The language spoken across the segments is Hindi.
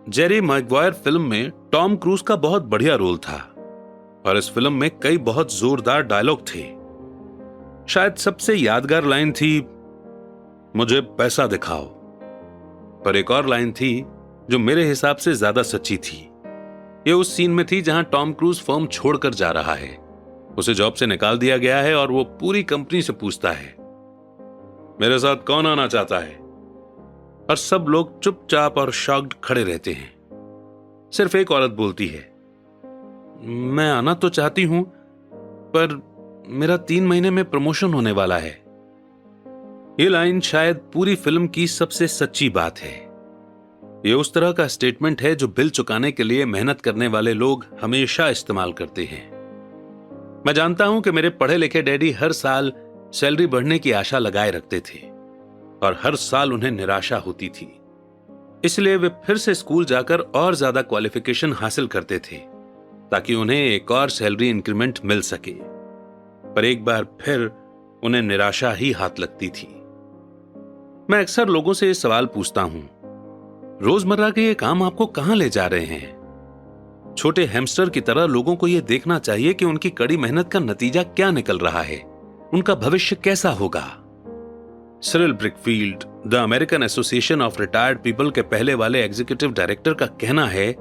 जेरी मैगवायर फिल्म में टॉम क्रूज का बहुत बढ़िया रोल था और इस फिल्म में कई बहुत जोरदार डायलॉग थे। शायद सबसे यादगार लाइन थी, मुझे पैसा दिखाओ। पर एक और लाइन थी जो मेरे हिसाब से ज्यादा सच्ची थी। ये उस सीन में थी जहां टॉम क्रूज फर्म छोड़कर जा रहा है। उसे जॉब से निकाल दिया गया है और वो पूरी कंपनी से पूछता है, मेरे साथ कौन आना चाहता है? और सब लोग चुपचाप और शॉक्ड खड़े रहते हैं। सिर्फ एक औरत बोलती है, मैं आना तो चाहती हूं पर मेरा 3 महीने में प्रमोशन होने वाला है। ये लाइन शायद पूरी फिल्म की सबसे सच्ची बात है। ये उस तरह का स्टेटमेंट है जो बिल चुकाने के लिए मेहनत करने वाले लोग हमेशा इस्तेमाल करते हैं। मैं जानता हूं कि मेरे पढ़े लिखे डैडी हर साल सैलरी बढ़ने की आशा लगाए रखते थे और हर साल उन्हें निराशा होती थी। इसलिए वे फिर से स्कूल जाकर और ज्यादा क्वालिफिकेशन हासिल करते थे ताकि उन्हें एक और सैलरी इंक्रीमेंट मिल सके। पर एक बार फिर उन्हें निराशा ही हाथ लगती थी। मैं अक्सर लोगों से ये सवाल पूछता हूं, रोजमर्रा के ये काम आपको कहां ले जा रहे हैं? छोटे हैमस्टर की तरह लोगों को यह देखना चाहिए कि उनकी कड़ी मेहनत का नतीजा क्या निकल रहा है, उनका भविष्य कैसा होगा। Cyril Brickfield, the American Association of Retired People के पहले वाले एग्जीक्यूटिव डायरेक्टर का कहना है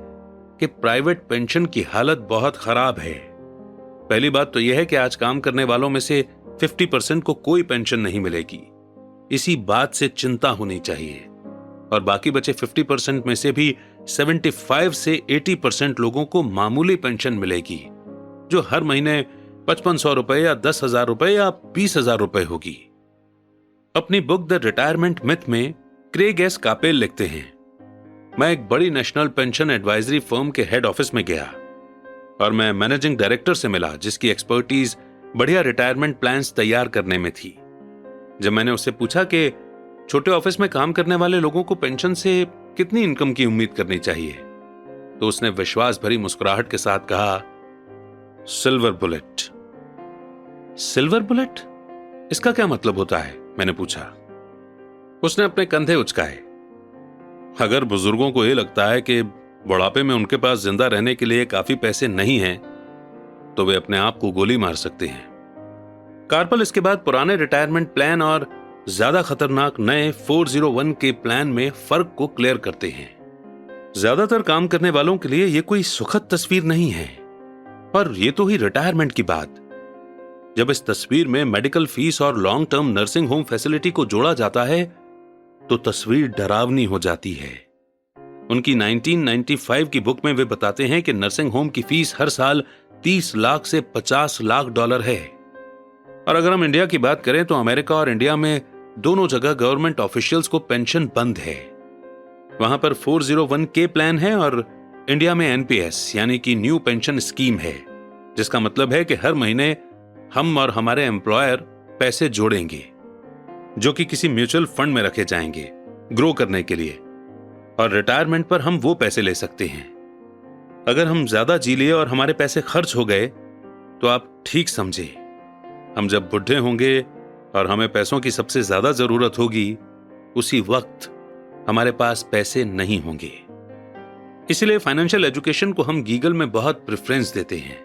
कि प्राइवेट पेंशन की हालत बहुत खराब है। पहली बात तो यह है कि आज काम करने वालों में से 50% को कोई पेंशन नहीं मिलेगी। इसी बात से चिंता होनी चाहिए। और बाकी बचे 50% में से भी 75 से 80% लोगों को मामूली पेंशन मिलेगी, जो हर महीने 5500 रुपए या 10,000 रुपए या 20,000 रुपए होगी। अपनी बुक द रिटायरमेंट मिथ में क्रेग एस कापेल लिखते हैं, मैं एक बड़ी नेशनल पेंशन एडवाइजरी फर्म के हेड ऑफिस में गया और मैं मैनेजिंग डायरेक्टर से मिला जिसकी एक्सपर्टीज बढ़िया रिटायरमेंट प्लान्स तैयार करने में थी। जब मैंने उससे पूछा कि छोटे ऑफिस में काम करने वाले लोगों को पेंशन से कितनी इनकम की उम्मीद करनी चाहिए, तो उसने विश्वास भरी मुस्कुराहट के साथ कहा, सिल्वर बुलेट। Silver bullet? इसका क्या मतलब होता है? मैंने पूछा। उसने अपने कंधे उचकाए। अगर बुजुर्गों को यह लगता है कि बुढ़ापे में उनके पास जिंदा रहने के लिए काफी पैसे नहीं हैं, तो वे अपने आप को गोली मार सकते हैं। कार्पल इसके बाद पुराने रिटायरमेंट प्लान और ज्यादा खतरनाक नए 401 के प्लान में फर्क को क्लियर करते हैं। ज्यादातर काम करने वालों के लिए यह कोई सुखद तस्वीर नहीं है। और यह तो ही रिटायरमेंट की बात। जब इस तस्वीर में मेडिकल फीस और long term nursing home facility को जोड़ा जाता है तो तस्वीर डरावनी हो जाती है। उनकी 1995 की बुक में वे बताते हैं कि नर्सिंग होम की फीस हर साल 30 लाख से 50 लाख डॉलर है। और अगर हम इंडिया की बात करें तो अमेरिका और इंडिया में दोनों जगह गवर्नमेंट ऑफिशियल्स को पेंशन बंद है। वहां पर 401 के प्लान है और इंडिया में एनपीएस यानी कि न्यू पेंशन स्कीम है, जिसका मतलब है कि हर महीने हम और हमारे एम्प्लॉयर पैसे जोड़ेंगे जो कि किसी म्यूचुअल फंड में रखे जाएंगे ग्रो करने के लिए, और रिटायरमेंट पर हम वो पैसे ले सकते हैं। अगर हम ज्यादा जी लिए और हमारे पैसे खर्च हो गए तो आप ठीक समझे, हम जब बुढ़े होंगे और हमें पैसों की सबसे ज्यादा जरूरत होगी, उसी वक्त हमारे पास पैसे नहीं होंगे। इसलिए फाइनेंशियल एजुकेशन को हम गीगल में बहुत प्रेफरेंस देते हैं।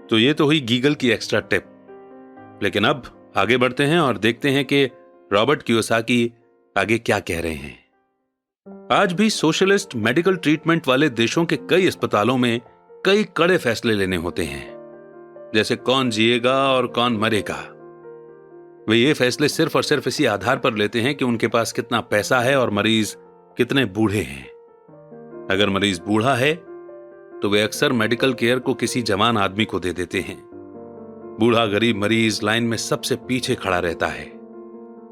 तो ये तो हुई गीगल की एक्स्ट्रा टिप। लेकिन अब आगे बढ़ते हैं और देखते हैं कि रॉबर्ट कियोसाकी आगे क्या कह रहे हैं। आज भी सोशलिस्ट मेडिकल ट्रीटमेंट वाले देशों के कई अस्पतालों में कई कड़े फैसले लेने होते हैं, जैसे कौन जिएगा और कौन मरेगा। वे ये फैसले सिर्फ और सिर्फ इसी आधार पर लेते हैं कि उनके पास कितना पैसा है और मरीज कितने बूढ़े हैं। अगर मरीज बूढ़ा है तो वे अक्सर मेडिकल केयर को किसी जवान आदमी को दे देते हैं। बूढ़ा गरीब मरीज लाइन में सबसे पीछे खड़ा रहता है।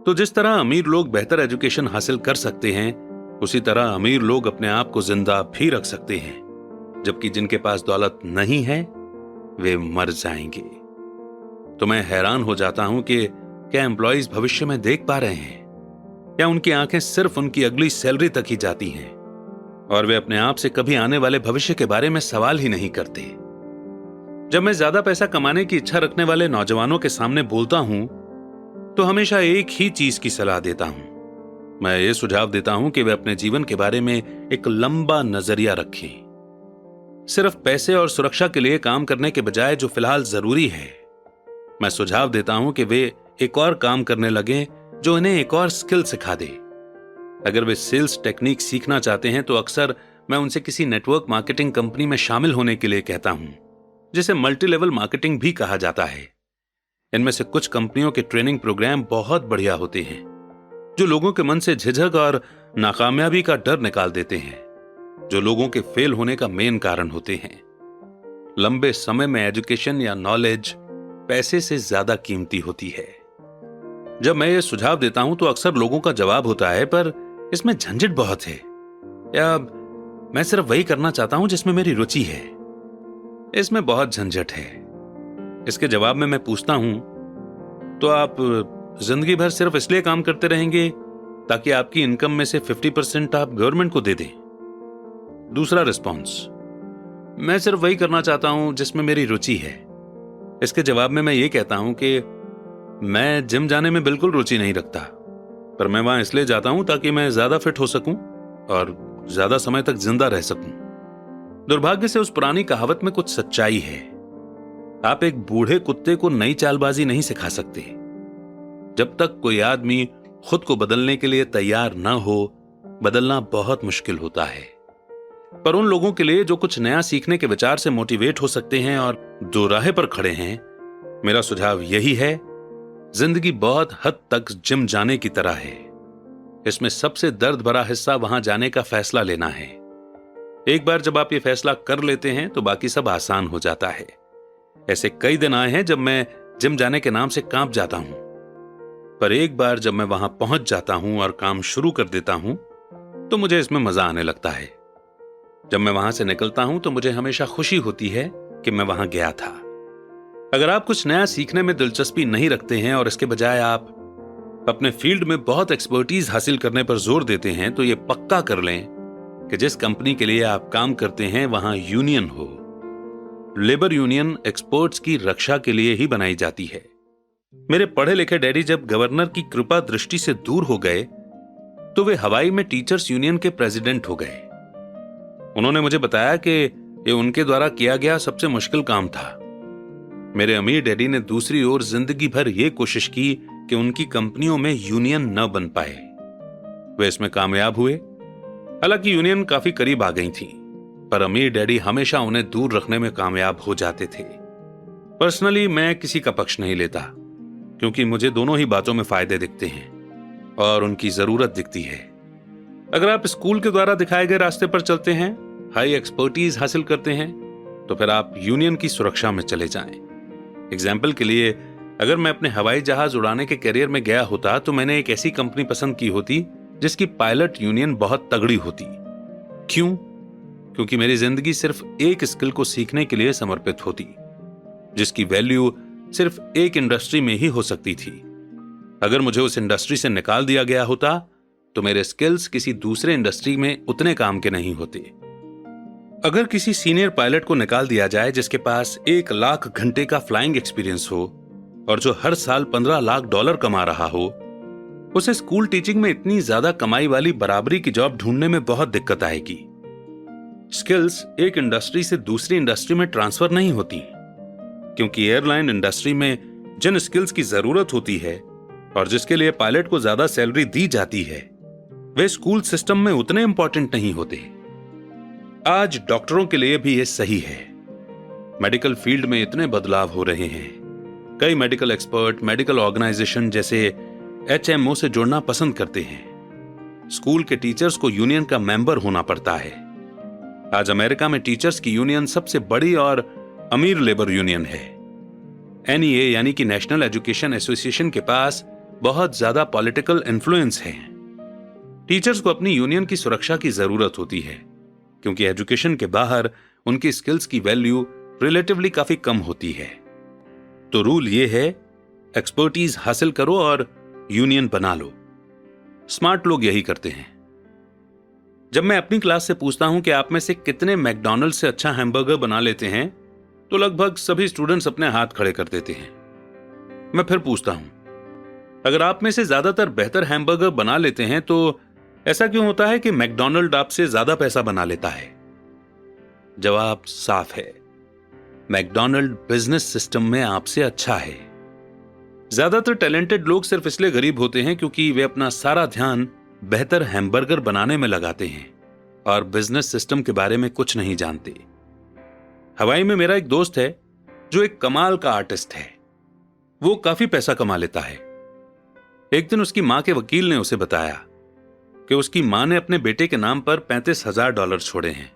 तो जिस तरह अमीर लोग बेहतर एजुकेशन हासिल कर सकते हैं, उसी तरह अमीर लोग अपने आप को जिंदा भी रख सकते हैं, जबकि जिनके पास दौलत नहीं है वे मर जाएंगे। तो मैं हैरान हो जाता हूं कि क्या एम्प्लॉइज भविष्य में देख पा रहे हैं, या उनकी आंखें सिर्फ उनकी अगली सैलरी तक ही जाती हैं और वे अपने आप से कभी आने वाले भविष्य के बारे में सवाल ही नहीं करते। जब मैं ज्यादा पैसा कमाने की इच्छा रखने वाले नौजवानों के सामने बोलता हूं तो हमेशा एक ही चीज की सलाह देता हूं, मैं ये सुझाव देता हूं कि वे अपने जीवन के बारे में एक लंबा नजरिया रखें। सिर्फ पैसे और सुरक्षा के लिए काम करने के बजाय जो फिलहाल जरूरी है, मैं सुझाव देता हूं कि वे एक और काम करने लगें जो इन्हें एक और स्किल सिखा दे। अगर वे सेल्स टेक्निक सीखना चाहते हैं तो अक्सर मैं उनसे किसी नेटवर्क मार्केटिंग कंपनी में शामिल होने के लिए कहता हूं, जिसे मल्टी लेवल मार्केटिंग भी कहा जाता है। इनमें से कुछ कंपनियों के ट्रेनिंग प्रोग्राम बहुत बढ़िया होते हैं, जो लोगों के मन से झिझक और नाकामयाबी का डर निकाल देते हैं, जो लोगों के फेल होने का मेन कारण होते हैं। लंबे समय में एजुकेशन या नॉलेज पैसे से ज्यादा कीमती होती है। जब मैं ये सुझाव देता हूं तो अक्सर लोगों का जवाब होता है, पर इसमें झंझट बहुत है, या मैं सिर्फ वही करना चाहता हूं जिसमें मेरी रुचि है। इसमें बहुत झंझट है। इसके जवाब में मैं पूछता हूं, तो आप जिंदगी भर सिर्फ इसलिए काम करते रहेंगे ताकि आपकी इनकम में से 50% आप गवर्नमेंट को दे दें? दूसरा रिस्पॉन्स, मैं सिर्फ वही करना चाहता हूं जिसमें मेरी रुचि है। इसके जवाब में मैं ये कहता हूं कि मैं जिम जाने में बिल्कुल रुचि नहीं रखता, पर मैं वहां इसलिए जाता हूं ताकि मैं ज्यादा फिट हो सकूं और ज्यादा समय तक जिंदा रह सकूं। दुर्भाग्य से उस पुरानी कहावत में कुछ सच्चाई है। आप एक बूढ़े कुत्ते को नई चालबाजी नहीं सिखा सकते। जब तक कोई आदमी खुद को बदलने के लिए तैयार न हो, बदलना बहुत मुश्किल होता है। पर उन लोगों के लिए जो कुछ नया सीखने के विचार से मोटिवेट हो सकते हैं और दो राह पर खड़े हैं, मेरा सुझाव यही है, जिंदगी बहुत हद तक जिम जाने की तरह है। इसमें सबसे दर्द भरा हिस्सा वहां जाने का फैसला लेना है। एक बार जब आप ये फैसला कर लेते हैं तो बाकी सब आसान हो जाता है। ऐसे कई दिन आए हैं जब मैं जिम जाने के नाम से कांप जाता हूं, पर एक बार जब मैं वहां पहुंच जाता हूं और काम शुरू कर देता हूं तो मुझे इसमें मजा आने लगता है। जब मैं वहां से निकलता हूं तो मुझे हमेशा खुशी होती है कि मैं वहां गया था। अगर आप कुछ नया सीखने में दिलचस्पी नहीं रखते हैं और इसके बजाय आप अपने फील्ड में बहुत एक्सपर्टीज हासिल करने पर जोर देते हैं, तो यह पक्का कर लें कि जिस कंपनी के लिए आप काम करते हैं वहां यूनियन हो। लेबर यूनियन एक्सपर्ट्स की रक्षा के लिए ही बनाई जाती है। मेरे पढ़े लिखे डैडी जब गवर्नर की कृपा दृष्टि से दूर हो गए तो वे हवाई में टीचर्स यूनियन के प्रेसिडेंट हो गए। उन्होंने मुझे बताया कि यह उनके द्वारा किया गया सबसे मुश्किल काम था। मेरे अमीर डैडी ने दूसरी ओर जिंदगी भर यह कोशिश की कि उनकी कंपनियों में यूनियन न बन पाए। वे इसमें कामयाब हुए। हालांकि यूनियन काफी करीब आ गई थी, पर अमीर डैडी हमेशा उन्हें दूर रखने में कामयाब हो जाते थे। पर्सनली मैं किसी का पक्ष नहीं लेता, क्योंकि मुझे दोनों ही बातों में फायदे दिखते हैं और उनकी जरूरत दिखती है। अगर आप स्कूल के द्वारा दिखाए गए रास्ते पर चलते हैं, हाई एक्सपर्टीज हासिल करते हैं, तो फिर आप यूनियन की सुरक्षा में चले जाएं। एग्जाम्पल के लिए, अगर मैं अपने हवाई जहाज उड़ाने के करियर में गया होता तो मैंने एक ऐसी कंपनी पसंद की होती जिसकी पायलट यूनियन बहुत तगड़ी होती। क्यों? क्योंकि मेरी जिंदगी सिर्फ एक स्किल को सीखने के लिए समर्पित होती, जिसकी वैल्यू सिर्फ एक इंडस्ट्री में ही हो सकती थी। अगर मुझे उस इंडस्ट्री से निकाल दिया गया होता तो मेरे स्किल्स किसी दूसरे इंडस्ट्री में उतने काम के नहीं होते। अगर किसी सीनियर पायलट को निकाल दिया जाए जिसके पास 1 लाख घंटे का फ्लाइंग एक्सपीरियंस हो और जो हर साल $15 लाख कमा रहा हो, उसे स्कूल टीचिंग में इतनी ज्यादा कमाई वाली बराबरी की जॉब ढूंढने में बहुत दिक्कत आएगी। स्किल्स एक इंडस्ट्री से दूसरी इंडस्ट्री में ट्रांसफर नहीं होती, क्योंकि एयरलाइन इंडस्ट्री में जिन स्किल्स की जरूरत होती है और जिसके लिए पायलट को ज्यादा सैलरी दी जाती है, वे स्कूल सिस्टम में उतने इंपॉर्टेंट नहीं होते। आज डॉक्टरों के लिए भी यह सही है। मेडिकल फील्ड में इतने बदलाव हो रहे हैं। कई मेडिकल एक्सपर्ट मेडिकल ऑर्गेनाइजेशन जैसे HMO से जुड़ना पसंद करते हैं। स्कूल के टीचर्स को यूनियन का मेंबर होना पड़ता है। आज अमेरिका में टीचर्स की यूनियन सबसे बड़ी और अमीर लेबर यूनियन है। NEA यानी कि नेशनल एजुकेशन एसोसिएशन के पास बहुत ज्यादा पॉलिटिकल इन्फ्लुएंस है। टीचर्स को अपनी यूनियन की सुरक्षा की जरूरत होती है, क्योंकि एजुकेशन के बाहर उनकी स्किल्स की वैल्यू रिलेटिवली काफी कम होती है। तो रूल ये है, एक्सपर्टीज हासिल करो और यूनियन बना लो। स्मार्ट लोग यही करते हैं। जब मैं अपनी क्लास से पूछता हूं कि आप में से कितने मैकडॉनल्ड्स से अच्छा हैमबर्गर बना लेते हैं, तो लगभग सभी स्टूडेंट्स अपने हाथ खड़े कर देते हैं। मैं फिर पूछता हूं, अगर आप में से ज्यादातर बेहतर हैमबर्गर बना लेते हैं तो ऐसा क्यों होता है कि मैकडॉनल्ड आपसे ज्यादा पैसा बना लेता है? जवाब साफ है, मैकडॉनल्ड बिजनेस सिस्टम में आपसे अच्छा है। ज्यादातर टैलेंटेड लोग सिर्फ इसलिए गरीब होते हैं क्योंकि वे अपना सारा ध्यान बेहतर हैमबर्गर बनाने में लगाते हैं और बिजनेस सिस्टम के बारे में कुछ नहीं जानते। हवाई में मेरा एक दोस्त है जो एक कमाल का आर्टिस्ट है। वो काफी पैसा कमा लेता है। एक दिन उसकी मां के वकील ने उसे बताया कि उसकी मां ने अपने बेटे के नाम पर $35,000 छोड़े हैं।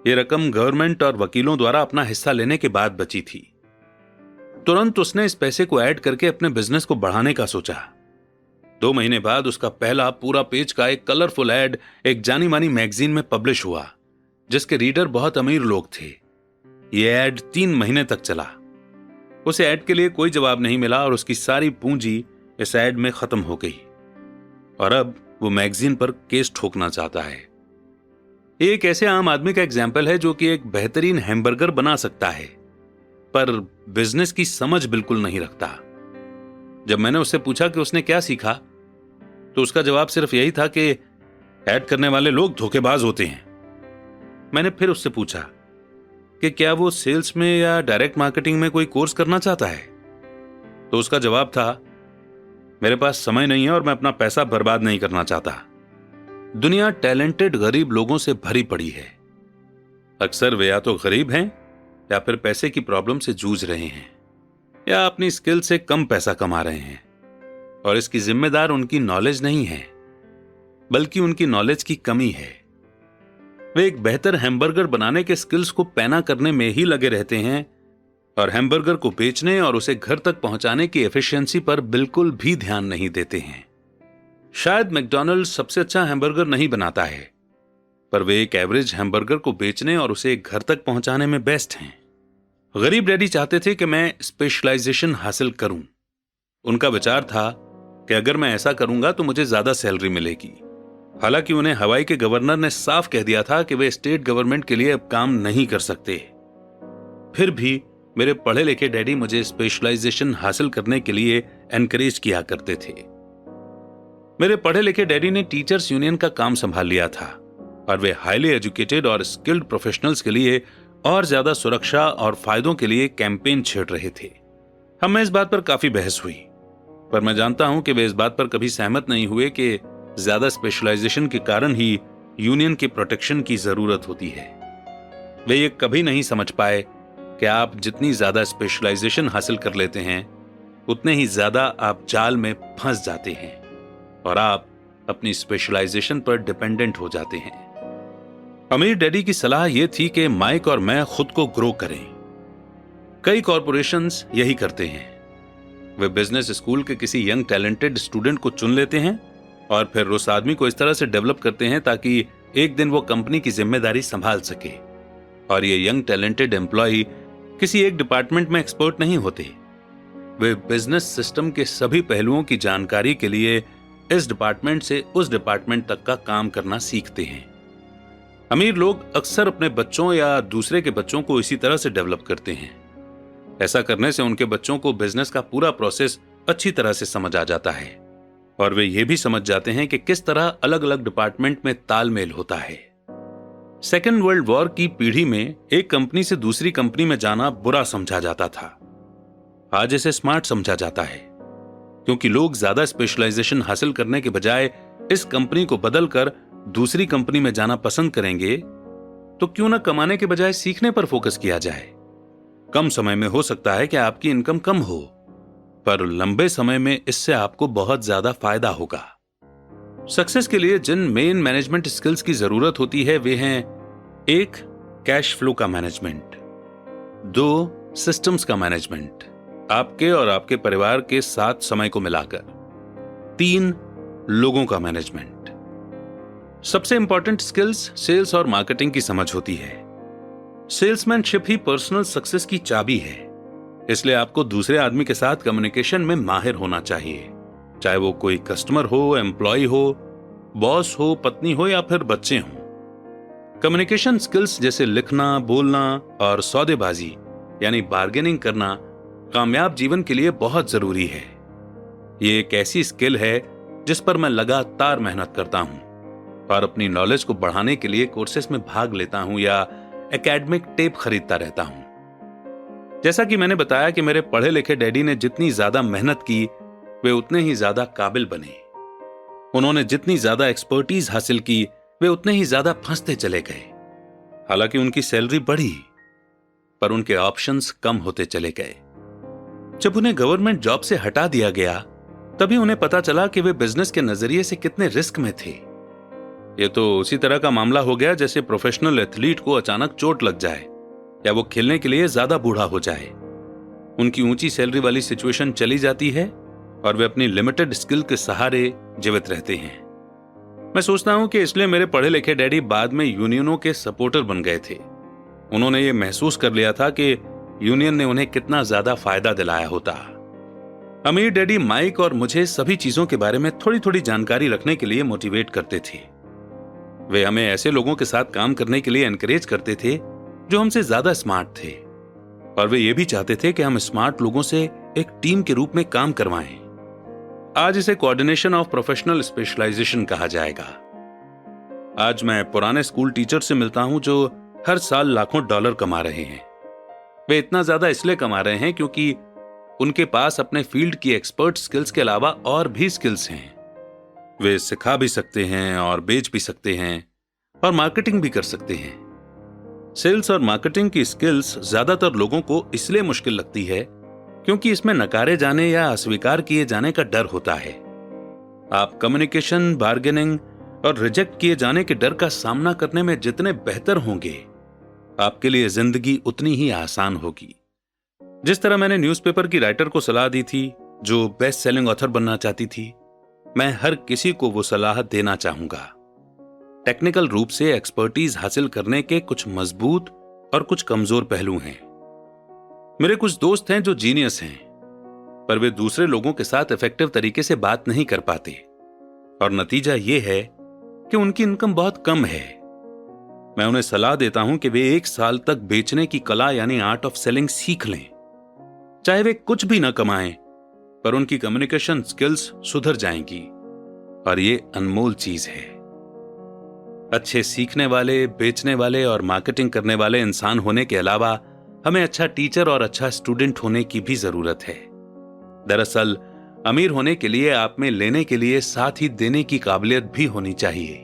यह रकम गवर्नमेंट और वकीलों द्वारा अपना हिस्सा लेने के बाद बची थी। तुरंत उसने इस पैसे को ऐड करके अपने बिजनेस को बढ़ाने का सोचा। 2 महीने बाद उसका पहला पूरा पेज का एक कलरफुल एड एक जानी मानी मैगजीन में पब्लिश हुआ, जिसके रीडर बहुत अमीर लोग थे। यह एड 3 महीने तक चला। उसे एड के लिए कोई जवाब नहीं मिला और उसकी सारी पूंजी इस एड में खत्म हो गई और अब वो मैगजीन पर केस ठोकना चाहता है। एक ऐसे आम आदमी का एग्जाम्पल है जो कि एक बेहतरीन हैमबर्गर बना सकता है पर बिजनेस की समझ बिल्कुल नहीं रखता। जब मैंने उससे पूछा कि उसने क्या सीखा तो उसका जवाब सिर्फ यही था कि ऐड करने वाले लोग धोखेबाज होते हैं। मैंने फिर उससे पूछा कि क्या वो सेल्स में या डायरेक्ट मार्केटिंग में कोई कोर्स करना चाहता है, तो उसका जवाब था, मेरे पास समय नहीं है और मैं अपना पैसा बर्बाद नहीं करना चाहता। दुनिया टैलेंटेड गरीब लोगों से भरी पड़ी है। अक्सर वे या तो गरीब हैं या फिर पैसे की प्रॉब्लम से जूझ रहे हैं या अपनी स्किल से कम पैसा कमा रहे हैं और इसकी जिम्मेदार उनकी नॉलेज नहीं है बल्कि उनकी नॉलेज की कमी है। वे एक बेहतर हैमबर्गर बनाने के स्किल्स को पैना करने में ही लगे रहते हैं और हैमबर्गर को बेचने और उसे घर तक पहुंचाने की एफिशिएंसी पर बिल्कुल भी ध्यान नहीं देते हैं। शायद मैकडॉनल्ड सबसे अच्छा हैमबर्गर नहीं बनाता है पर वे एक एवरेज हैमबर्गर को बेचने और उसे घर तक पहुंचाने में बेस्ट हैं। गरीब डैडी चाहते थे कि मैं स्पेशलाइजेशन हासिल करूं। उनका विचार था कि अगर मैं ऐसा करूंगा तो मुझे ज्यादा सैलरी मिलेगी। हालांकि उन्हें हवाई के गवर्नर ने साफ कह दिया था कि वे स्टेट गवर्नमेंट के लिए अब काम नहीं कर सकते। फिर भी मेरे पढ़े लिखे डैडी मुझे स्पेशलाइजेशन हासिल करने के लिए एनकरेज किया करते थे। मेरे पढ़े लिखे डैडी ने टीचर्स यूनियन का काम संभाल लिया था और वे हाईली एजुकेटेड और स्किल्ड प्रोफेशनल्स के लिए और ज्यादा सुरक्षा और फायदों के लिए कैंपेन छेड़ रहे थे। हम इस बात पर काफी बहस हुई पर मैं जानता हूं कि वे इस बात पर कभी सहमत नहीं हुए कि ज्यादा स्पेशलाइजेशन के कारण ही यूनियन के प्रोटेक्शन की जरूरत होती है। वे ये कभी नहीं समझ पाए कि आप जितनी ज्यादा स्पेशलाइजेशन हासिल कर लेते हैं उतने ही ज्यादा आप जाल में फंस जाते हैं और आप अपनी स्पेशलाइजेशन पर डिपेंडेंट हो जाते हैं। अमीर डैडी की सलाह यह थी कि माइक और मैं खुद को ग्रो करें। कई कॉरपोरेशंस यही करते हैं। वे बिजनेस स्कूल के किसी यंग टैलेंटेड स्टूडेंट को चुन लेते हैं और फिर उस आदमी को इस तरह से डेवलप करते हैं ताकि एक दिन वो कंपनी की जिम्मेदारी संभाल सके। और ये यंग टैलेंटेड एम्प्लॉय किसी एक डिपार्टमेंट में एक्सपर्ट नहीं होते। वे बिजनेस सिस्टम के सभी पहलुओं की जानकारी के लिए इस डिपार्टमेंट से उस डिपार्टमेंट तक का काम करना सीखते हैं। अमीर लोग अक्सर अपने बच्चों या दूसरे के बच्चों को इसी तरह से डेवलप करते हैं। ऐसा करने से उनके बच्चों को बिजनेस का पूरा प्रोसेस अच्छी तरह से समझ आ जाता है और वे ये भी समझ जाते हैं कि किस तरह अलग अलग डिपार्टमेंट में तालमेल होता है। सेकेंड वर्ल्ड वॉर की पीढ़ी में एक कंपनी से दूसरी कंपनी में जाना बुरा समझा जाता था। आज इसे स्मार्ट समझा जाता है क्योंकि लोग ज्यादा स्पेशलाइजेशन हासिल करने के बजाय इस कंपनी को बदलकर दूसरी कंपनी में जाना पसंद करेंगे। तो क्यों ना कमाने के बजाय सीखने पर फोकस किया जाए। कम समय में हो सकता है कि आपकी इनकम कम हो पर लंबे समय में इससे आपको बहुत ज्यादा फायदा होगा। सक्सेस के लिए जिन मेन मैनेजमेंट स्किल्स की जरूरत होती है वे हैं 1. कैश फ्लो का मैनेजमेंट, 2. सिस्टम्स का मैनेजमेंट आपके और आपके परिवार के साथ समय को मिलाकर, 3. लोगों का मैनेजमेंट। सबसे इंपॉर्टेंट स्किल्स सेल्स और मार्केटिंग की समझ होती है। सेल्समैनशिप ही पर्सनल सक्सेस की चाबी है, इसलिए आपको दूसरे आदमी के साथ कम्युनिकेशन में माहिर होना चाहिए, चाहे वो कोई कस्टमर हो, एम्प्लॉय हो, बॉस हो, पत्नी हो या फिर बच्चे हों। कम्युनिकेशन स्किल्स जैसे लिखना, बोलना और सौदेबाजी यानी बार्गेनिंग करना कामयाब जीवन के लिए बहुत जरूरी है। ये एक ऐसी स्किल है जिस पर मैं लगातार मेहनत करता हूं और अपनी नॉलेज को बढ़ाने के लिए कोर्सेस में भाग लेता हूं या एकेडमिक टेप खरीदता रहता हूं। जैसा कि मैंने बताया कि मेरे पढ़े लिखे डैडी ने जितनी ज्यादा मेहनत की वे उतने ही ज्यादा काबिल बने। उन्होंने जितनी ज्यादा एक्सपर्टीज हासिल की वे उतने ही ज्यादा फंसते चले गए। हालांकि उनकी सैलरी बढ़ी पर उनके ऑप्शंस कम होते चले गए। जब उन्हें गवर्नमेंट जॉब से हटा दिया गया तभी उन्हें पता चला कि वे बिजनेस के नजरिए से कितने रिस्क में थे। यह तो उसी तरह का मामला हो गया जैसे प्रोफेशनल एथलीट को अचानक चोट लग जाए या वो खेलने के लिए ज्यादा बूढ़ा हो जाए। उनकी ऊंची सैलरी वाली सिचुएशन चली जाती है और वे अपनी लिमिटेड स्किल के सहारे जीवित रहते हैं। मैं सोचता हूं कि इसलिए मेरे पढ़े लिखे डैडी बाद में यूनियनों के सपोर्टर बन गए थे। उन्होंने ये महसूस कर लिया था कि यूनियन ने उन्हें कितना ज्यादा फायदा दिलाया होता। अमीर डैडी माइक और मुझे सभी चीजों के बारे में थोड़ी थोड़ी जानकारी रखने के लिए मोटिवेट करते थे। वे हमें ऐसे लोगों के साथ काम करने के लिए एनकरेज करते थे जो हमसे ज्यादा स्मार्ट थे और वे ये भी चाहते थे कि हम स्मार्ट लोगों से एक टीम के रूप में काम करवाएं। आज इसे कोऑर्डिनेशन ऑफ प्रोफेशनल स्पेशलाइजेशन कहा जाएगा। आज मैं पुराने स्कूल टीचर से मिलता हूं जो हर साल लाखों डॉलर कमा रहे हैं। वे इतना ज्यादा इसलिए कमा रहे हैं क्योंकि उनके पास अपने फील्ड की एक्सपर्ट स्किल्स के अलावा और भी स्किल्स हैं। वे सिखा भी सकते हैं और बेच भी सकते हैं और मार्केटिंग भी कर सकते हैं। सेल्स और मार्केटिंग की स्किल्स ज्यादातर लोगों को इसलिए मुश्किल लगती है क्योंकि इसमें नकारे जाने या अस्वीकार किए जाने का डर होता है। आप कम्युनिकेशन, बार्गेनिंग और रिजेक्ट किए जाने के डर का सामना करने में जितने बेहतर होंगे आपके लिए जिंदगी उतनी ही आसान होगी। जिस तरह मैंने न्यूज़पेपर की राइटर को सलाह दी थी जो बेस्ट सेलिंग ऑथर बनना चाहती थी, मैं हर किसी को वो सलाह देना चाहूंगा। टेक्निकल रूप से एक्सपर्टीज हासिल करने के कुछ मजबूत और कुछ कमजोर पहलू हैं। मेरे कुछ दोस्त हैं जो जीनियस हैं पर वे दूसरे लोगों के साथ इफेक्टिव तरीके से बात नहीं कर पाते और नतीजा यह है कि उनकी इनकम बहुत कम है। मैं उन्हें सलाह देता हूं कि वे 1 साल तक बेचने की कला यानी आर्ट ऑफ सेलिंग सीख लें। चाहे वे कुछ भी न कमाएं पर उनकी कम्युनिकेशन स्किल्स सुधर जाएंगी और ये अनमोल चीज है। अच्छे सीखने वाले, बेचने वाले और मार्केटिंग करने वाले इंसान होने के अलावा हमें अच्छा टीचर और अच्छा स्टूडेंट होने की भी जरूरत है। दरअसल अमीर होने के लिए आप में लेने के लिए साथ ही देने की काबिलियत भी होनी चाहिए।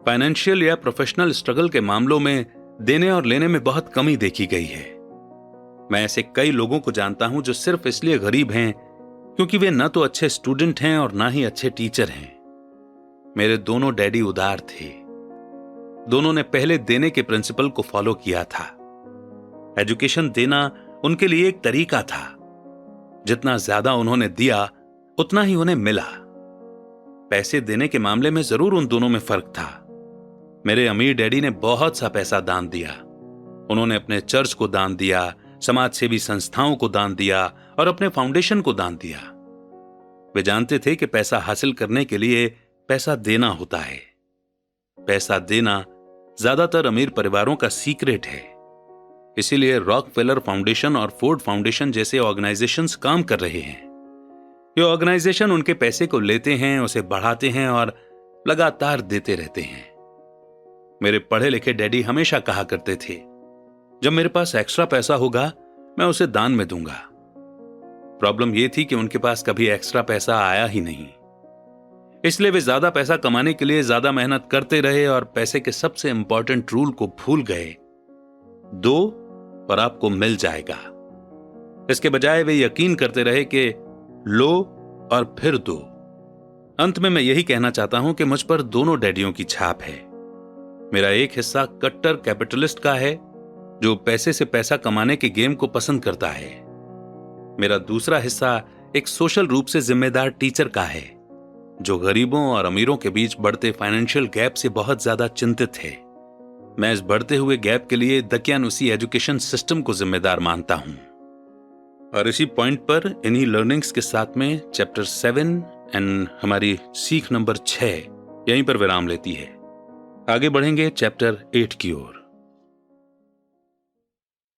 फाइनेंशियल या प्रोफेशनल स्ट्रगल के मामलों में देने और लेने में बहुत कमी देखी गई है। मैं ऐसे कई लोगों को जानता हूं जो सिर्फ इसलिए गरीब हैं क्योंकि वे न तो अच्छे स्टूडेंट हैं और ना ही अच्छे टीचर हैं। मेरे दोनों डैडी उदार थे। दोनों ने पहले देने के प्रिंसिपल को फॉलो किया था। एजुकेशन देना उनके लिए एक तरीका था। जितना ज्यादा उन्होंने दिया उतना ही उन्हें मिला। पैसे देने के मामले में जरूर उन दोनों में फर्क था। मेरे अमीर डैडी ने बहुत सा पैसा दान दिया। उन्होंने अपने चर्च को दान दिया, समाज सेवी संस्थाओं को दान दिया और अपने फाउंडेशन को दान दिया। वे जानते थे कि पैसा हासिल करने के लिए पैसा देना होता है। पैसा देना ज्यादातर अमीर परिवारों का सीक्रेट है। इसीलिए रॉकफेलर फाउंडेशन और फोर्ड फाउंडेशन जैसे ऑर्गेनाइजेशंस काम कर रहे हैं। ये ऑर्गेनाइजेशन उनके पैसे को लेते हैं, उसे बढ़ाते हैं और लगातार देते रहते हैं। मेरे पढ़े लिखे डैडी हमेशा कहा करते थे, जब मेरे पास एक्स्ट्रा पैसा होगा मैं उसे दान में दूंगा। प्रॉब्लम यह थी कि उनके पास कभी एक्स्ट्रा पैसा आया ही नहीं। इसलिए वे ज्यादा पैसा कमाने के लिए ज्यादा मेहनत करते रहे और पैसे के सबसे इंपॉर्टेंट रूल को भूल गए, दो और आपको मिल जाएगा। इसके बजाय वे यकीन करते रहे कि लो और फिर दो। अंत में मैं यही कहना चाहता हूं कि मुझ पर दोनों डैडियों की छाप है। मेरा एक हिस्सा कट्टर कैपिटलिस्ट का है जो पैसे से पैसा कमाने के गेम को पसंद करता है। मेरा दूसरा हिस्सा एक सोशल रूप से जिम्मेदार टीचर का है जो गरीबों और अमीरों के बीच बढ़ते फाइनेंशियल गैप से बहुत ज्यादा चिंतित है। मैं इस बढ़ते हुए गैप के लिए दकियानुसी एजुकेशन सिस्टम को जिम्मेदार मानता हूं। और इसी पॉइंट पर इन्हीं लर्निंग्स के साथ में चैप्टर 7 एंड हमारी सीख नंबर 6 यहीं पर विराम लेती है। आगे बढ़ेंगे चैप्टर 8 की ओर।